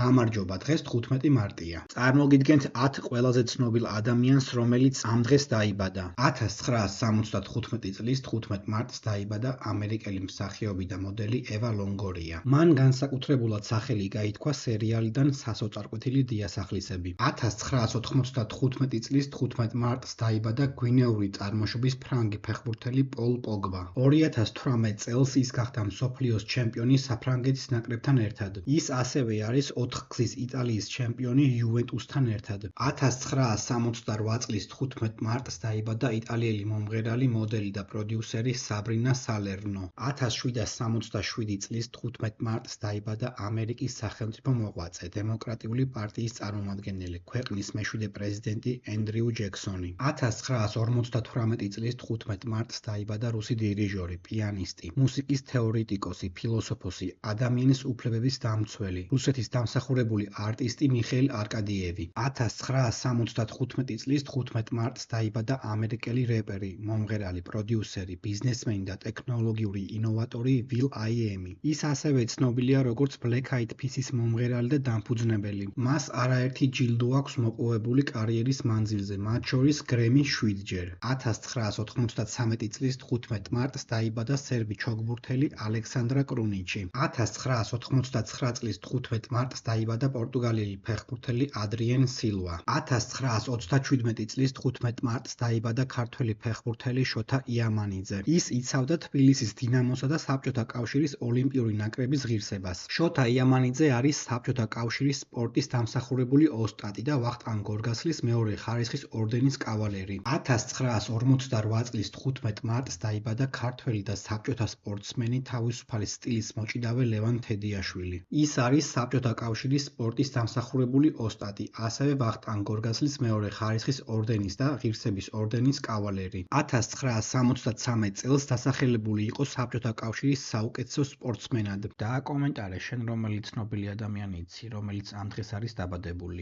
გამარჯობა, დღეს 15 მარტია. წარმოგიდგენთ 10 ყველაზე ცნობილ ადამიანს, რომელიც ამ დღეს დაიბადა. 1975 წლის 15 მარტს დაიბადა ამერიკელი მსახიობი და მოდელი ევა ლონგორია. მან განსაკუთრებულად სახელი გაითქვა სერიალიდან სასოწარკვეთილი დიასახლისები. 1995 წლის 15 მარტს დაიბადა გვინეური წარმოშობის ფრანგი ფეხბურთელი პოლ პოგბა. 2018 წელს ის გახდა მსოფლიოს ჩემპიონი საფრანგეთის ნაკრებთან ერთად. ის ასევე არის 4-გზის იტალიის ჩემპიონი იუვენტუსთან ერთად. 1968 წლის 15 მარტს დაიბადა იტალიელი მომღერალი, მოდელი და პროდიუსერი საბრინა სალერნო. 1767 წლის 15 მარტს დაიბადა ამერიკის სახელმწიფო მოღვაწე, დემოკრატიული პარტიის წარმომადგენელი, ქვეყნის მეშვიდე პრეზიდენტი ენდრიუ ჯექსონი. 1958 წლის 15 მარტს დაიბადა რუსი დირიჟორი, პიანისტი, მუსიკის თეორეტიკოსი, ფილოსოფოსი, ადამიანის უფლებების დამცველი, რუსეთის დამსახურებული არტისტი მიხეილ არკადიევი. 1975 წლის 15 მარტს დაიბადა ამერიკელი რეპერი, მომღერალი, პროდიუსერი, ბიზნესმენი და ტექნოლოგიური ინოვატორი ვილ აიემი. ის ასევე ცნობილია როგორც Black Eyed Peas-ის მომღერალი და დამფუძნებელი. მას არაერთი ჯილდო აქვს მოპოვებული კარიერის მანძილზე, მათ შორის გრემი 7-ჯერ. 1993 წლის 15 მარტს დაიბადა სერბი ჩოგბურთელი ალექსანდრა კრუნიჩი. 1999 წლის 15 მარტს დაიბადა პორტუგალიელი ფეხბურთელი ადრიენ სილვა. 1937 წლის 15 მარტს დაიბადა ქართველი ფეხბურთელი შოთა იამანიძე. ის იცავდა თბილისის დინამოსა და საბჭოთა კავშირის ოლიმპიური ნაკრების ღირსებას. შოთა იამანიძე არის საბჭოთა კავშირის სპორტის დამსახურებული ოსტატი და ვახტანგ გორგასლის მეორე ხარისხის ორდენის კავალერი. 1948 წლის 15 მარტს დაიბადა ქართველი და საბჭოთა სპორტსმენი, თავისუფალი სტილის მოჭიდავე ლევან თედიაშვილი. ის არის საბჭოთა კავშირის სპორტის დამსახურებული ოსტატი, ასევე ვახტანგ გორგასლის მეორე ხარისხის ორდენის და ღირსების ორდენის კავალერი. 1963 წელს დასახელებული იყო საბჭოთა კავშირის საუკეთესო სპორტსმენად. დააკომენტარე შენ რომელი ცნობილი ადამიანი იცი, რომელიც ამ დღეს არის დაბადებული.